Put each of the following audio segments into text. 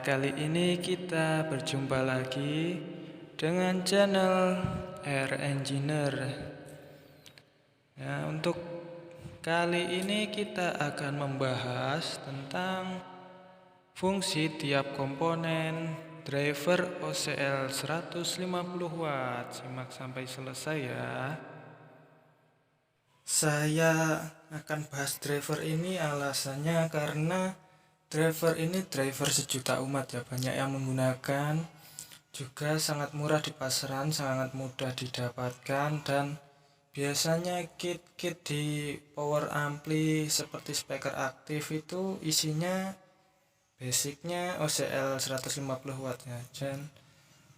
Kali ini kita berjumpa lagi dengan channel Air Engineer. Ya, untuk kali ini kita akan membahas tentang fungsi tiap komponen driver OCL 150 watt. Simak sampai selesai ya. Saya akan bahas driver ini alasannya karena driver ini driver sejuta umat ya, banyak yang menggunakan, juga sangat murah di pasaran, sangat mudah didapatkan, dan biasanya kit-kit di power ampli seperti speaker aktif itu isinya basicnya OCL 150 watt ya. Dan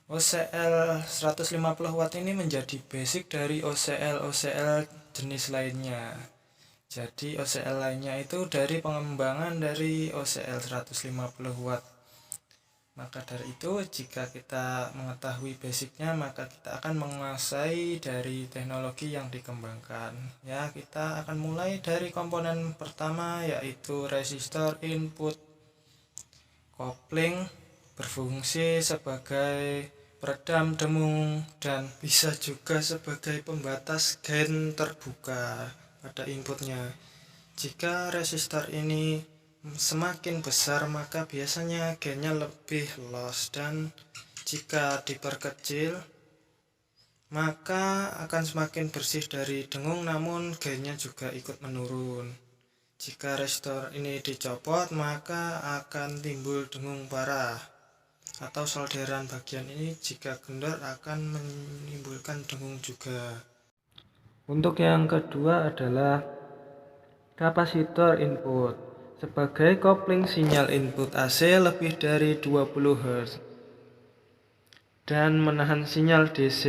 OCL 150 watt ini menjadi basic dari OCL jenis lainnya. Jadi OCL lainnya itu dari pengembangan dari OCL 150 watt. Maka dari itu, jika kita mengetahui basicnya, maka kita akan menguasai dari teknologi yang dikembangkan. Ya, kita akan mulai dari komponen pertama, yaitu resistor input. Kopling berfungsi sebagai peredam demung dan bisa juga sebagai pembatas gain terbuka pada inputnya. Jika resistor ini semakin besar, maka biasanya gainnya lebih loss, dan jika diperkecil maka akan semakin bersih dari dengung, namun gainnya juga ikut menurun. Jika resistor ini dicopot, maka akan timbul dengung parah, atau solderan bagian ini jika kendor akan menimbulkan dengung juga. Untuk yang kedua adalah kapasitor input. Sebagai kopling sinyal input AC lebih dari 20 Hz dan menahan sinyal DC.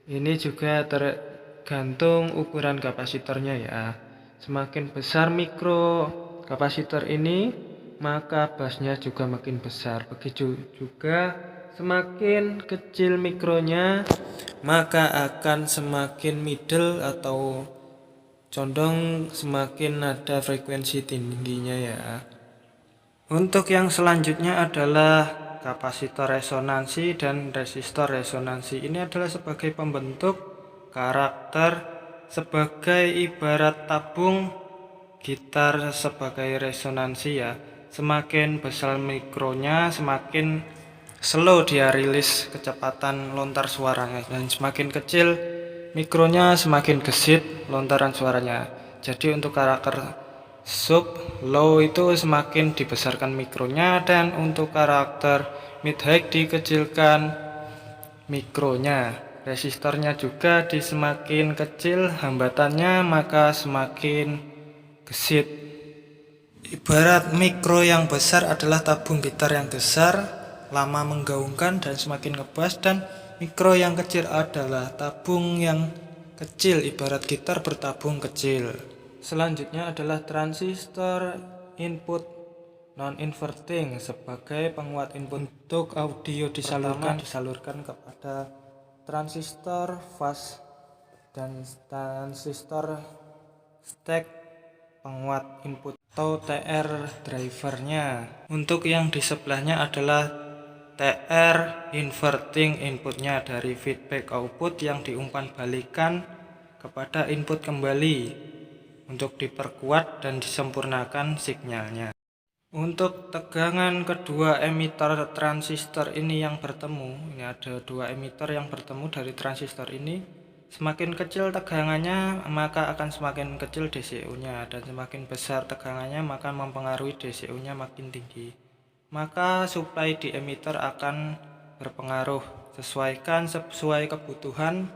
Ini juga tergantung ukuran kapasitornya ya. Semakin besar mikro kapasitor ini, maka busnya juga makin besar. Begitu juga semakin kecil mikronya, maka akan semakin middle atau condong semakin ada frekuensi tingginya ya. Untuk yang selanjutnya adalah kapasitor resonansi dan resistor resonansi. Ini adalah sebagai pembentuk karakter, sebagai ibarat tabung gitar sebagai resonansi ya. Semakin besar mikronya, semakin slow dia rilis kecepatan lontar suaranya, dan semakin kecil mikronya semakin gesit lontaran suaranya. Jadi untuk karakter sub low itu semakin dibesarkan mikronya, dan untuk karakter mid high dikecilkan mikronya. Resistornya juga di semakin kecil hambatannya, maka semakin gesit. Ibarat mikro yang besar adalah tabung gitar yang besar, lama menggaungkan dan semakin ngebas, dan mikro yang kecil adalah tabung yang kecil, ibarat gitar bertabung kecil. Selanjutnya adalah transistor input non-inverting sebagai penguat input. Untuk audio disalurkan kepada transistor fast dan transistor stack penguat input atau TR drivernya. Untuk yang di sebelahnya adalah TR inverting inputnya dari feedback output yang diumpan balikan kepada input kembali untuk diperkuat dan disempurnakan sinyalnya. Untuk tegangan kedua emitter transistor ini yang bertemu, ini ada dua emitter yang bertemu dari transistor ini. Semakin kecil tegangannya, maka akan semakin kecil DCU-nya, dan semakin besar tegangannya maka mempengaruhi DCU-nya makin tinggi. Maka supply di emitter akan berpengaruh. Sesuaikan sesuai kebutuhan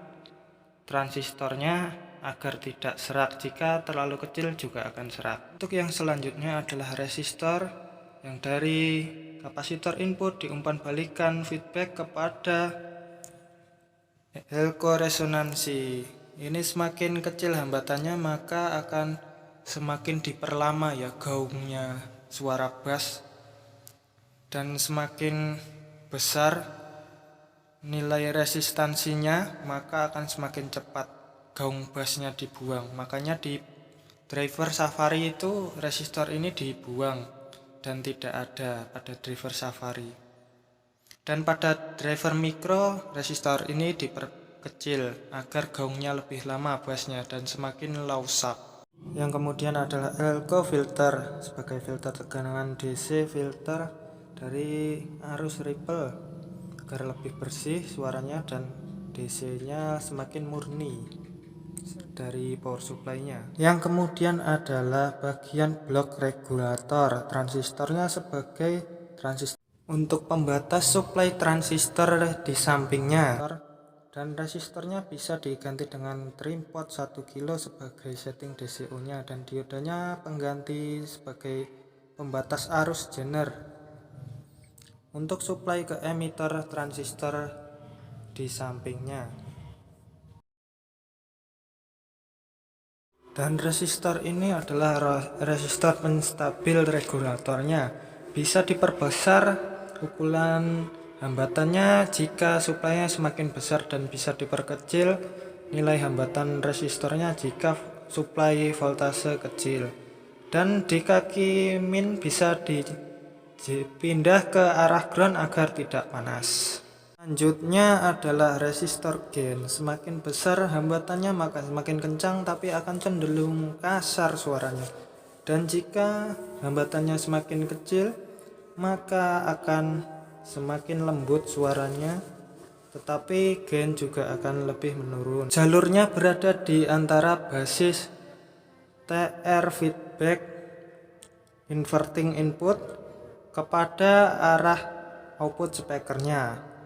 transistornya agar tidak serak. Jika terlalu kecil juga akan serak. Untuk yang selanjutnya adalah resistor yang dari kapasitor input diumpan balikan feedback kepada Elko resonansi. Ini semakin kecil hambatannya, maka akan semakin diperlama ya gaungnya suara bass, dan semakin besar nilai resistansinya, maka akan semakin cepat gaung bassnya dibuang. Makanya di driver Safari itu resistor ini dibuang dan tidak ada pada driver Safari. Dan pada driver Micro, resistor ini diperkecil agar gaungnya lebih lama bassnya dan semakin low sharp. Yang kemudian adalah Elco filter sebagai filter tegangan DC, filter dari arus ripple agar lebih bersih suaranya dan DC-nya semakin murni dari power supply-nya. Yang kemudian adalah bagian blok regulator transistornya sebagai transistor untuk pembatas suplai transistor di sampingnya, dan resistornya bisa diganti dengan trim pot 1 kilo sebagai setting DCO-nya, dan diodanya pengganti sebagai pembatas arus zener untuk suplai ke emitter transistor di sampingnya. Dan resistor ini adalah resistor penstabil regulatornya. Bisa diperbesar ukuran hambatannya jika suplainya semakin besar, dan bisa diperkecil nilai hambatan resistornya jika suplai voltase kecil. Dan di kaki min bisa dipindah ke arah ground agar tidak panas. Selanjutnya adalah resistor gain. Semakin besar hambatannya maka semakin kencang, tapi akan cenderung kasar suaranya. Dan jika hambatannya semakin kecil maka akan semakin lembut suaranya, tetapi gain juga akan lebih menurun. Jalurnya berada di antara basis TR feedback inverting input kepada arah output speakernya.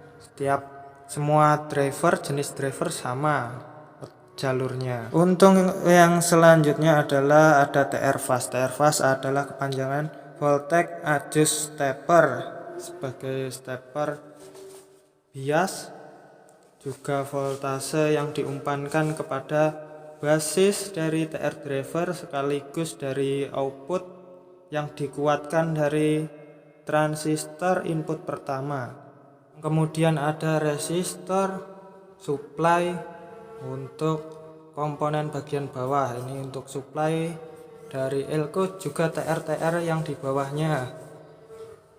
Semua jenis driver sama jalurnya. Untuk yang selanjutnya adalah ada TR fast. TR fast adalah kepanjangan voltage adjust stepper sebagai stepper bias, juga voltase yang diumpankan kepada basis dari TR driver sekaligus dari output yang dikuatkan dari transistor input pertama. Kemudian ada resistor supply untuk komponen bagian bawah. Ini untuk supply dari Elco, juga TR yang di bawahnya.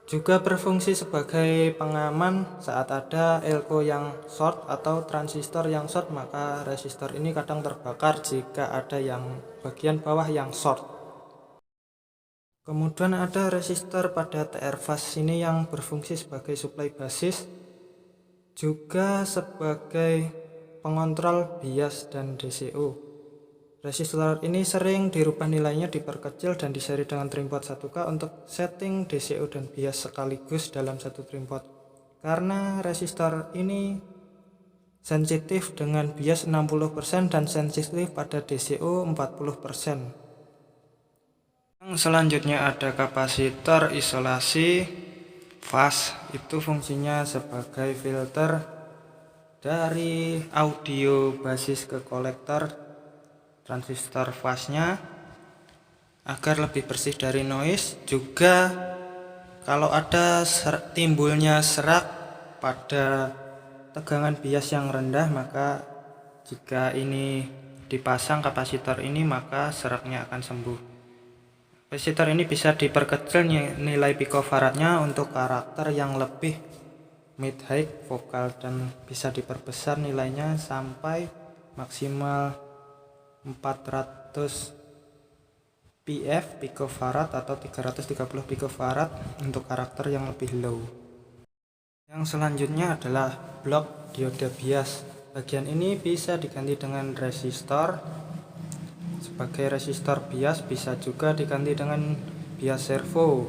Juga berfungsi sebagai pengaman saat ada Elco yang short atau transistor yang short, maka resistor ini kadang terbakar jika ada yang bagian bawah yang short. Kemudian ada resistor pada TR fast ini yang berfungsi sebagai suplai basis, juga sebagai pengontrol bias dan DCO. Resistor ini sering dirubah nilainya, diperkecil dan diseri dengan trim pot 1K untuk setting DCO dan bias sekaligus dalam satu trim pot. Karena resistor ini sensitif dengan bias 60% dan sensitif pada DCO 40%. Yang selanjutnya ada kapasitor isolasi fast. Itu fungsinya sebagai filter dari audio basis ke kolektor transistor fastnya agar lebih bersih dari noise. Juga kalau ada timbulnya serak pada tegangan bias yang rendah, maka jika ini dipasang kapasitor ini maka seraknya akan sembuh. Resistor ini bisa diperkecil nilai picofaradnya untuk karakter yang lebih mid high vokal, dan bisa diperbesar nilainya sampai maksimal 400 picofarad atau 330 picofarad untuk karakter yang lebih low. Yang selanjutnya adalah blok dioda bias. Bagian ini bisa diganti dengan resistor sebagai resistor bias, bisa juga diganti dengan bias servo.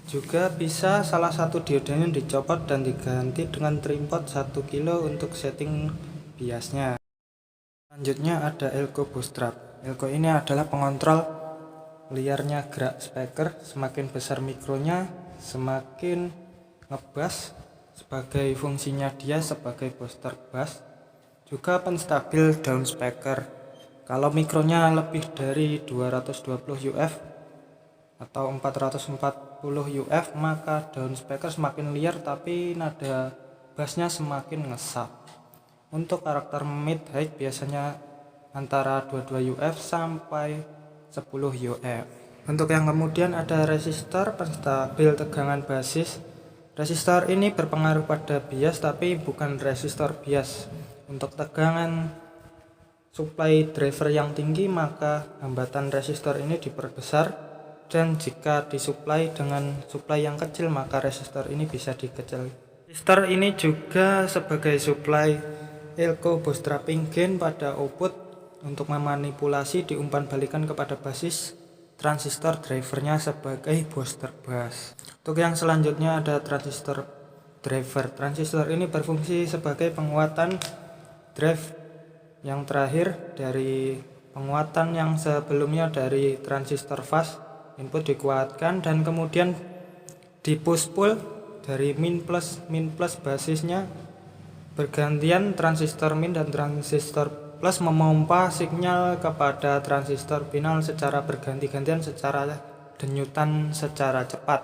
Juga bisa salah satu diodanya dicopot dan diganti dengan trim pot 1 kilo untuk setting biasnya. Selanjutnya ada Elco bootstrap. Elco ini adalah pengontrol liarnya gerak speaker. Semakin besar mikronya semakin ngebass, sebagai fungsinya dia sebagai booster bass. Juga penstabil down speaker. Kalau mikronya lebih dari 220 UF atau 440 UF maka down speaker semakin liar tapi nada bassnya semakin ngesap. Untuk karakter mid high biasanya antara 22 UF sampai 10 UF. Untuk yang kemudian ada resistor penstabil tegangan basis. Resistor ini berpengaruh pada bias tapi bukan resistor bias. Untuk tegangan supply driver yang tinggi maka hambatan resistor ini diperbesar, dan jika disuplai dengan supply yang kecil maka resistor ini bisa dikecil. Resistor ini juga sebagai supply elko bootstrapping gain pada output untuk memanipulasi diumpan balikan kepada basis transistor drivernya sebagai booster bus. Untuk yang selanjutnya ada transistor driver. Transistor ini berfungsi sebagai penguatan drive yang terakhir dari penguatan yang sebelumnya dari transistor fast. Input dikuatkan dan kemudian di push pull dari min plus basisnya bergantian. Transistor min dan transistor plus memompa sinyal kepada transistor final secara berganti-gantian secara denyutan secara cepat.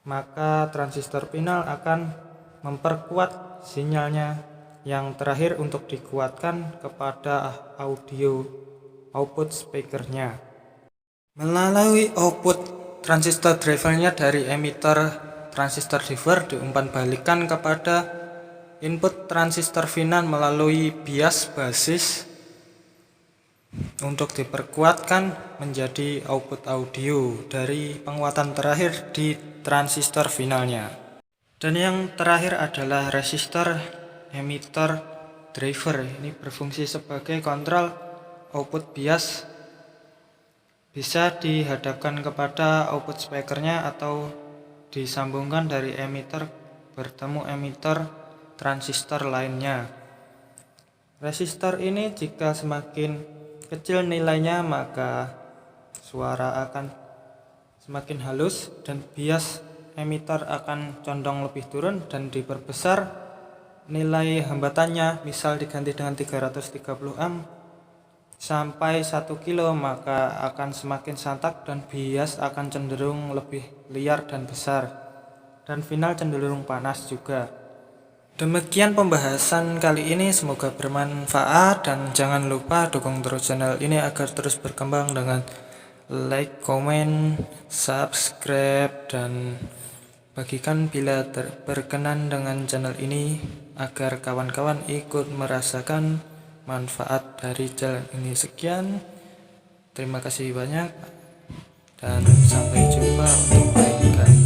Maka transistor final akan memperkuat sinyalnya yang terakhir untuk dikuatkan kepada audio output speakernya. Melalui output transistor drivernya dari emitter transistor driver diumpan balikan kepada input transistor final melalui bias basis untuk diperkuatkan menjadi output audio dari penguatan terakhir di transistor finalnya. Dan yang terakhir adalah resistor emitter driver. Ini berfungsi sebagai kontrol output bias, bisa dihadapkan kepada output speakernya atau disambungkan dari emitter bertemu emitter transistor lainnya. Resistor ini jika semakin kecil nilainya maka suara akan semakin halus dan bias emitter akan condong lebih turun dan diperbesar nilai hambatannya, misal diganti dengan 330 ohm sampai 1 kilo maka akan semakin santak dan bias akan cenderung lebih liar dan besar, dan final cenderung panas juga. Demikian pembahasan kali ini, semoga bermanfaat dan jangan lupa dukung terus channel ini agar terus berkembang dengan like, komen, subscribe, dan bagikan bila berkenan dengan channel ini agar kawan-kawan ikut merasakan manfaat dari channel ini. Sekian, terima kasih banyak dan sampai jumpa untuk lain kali.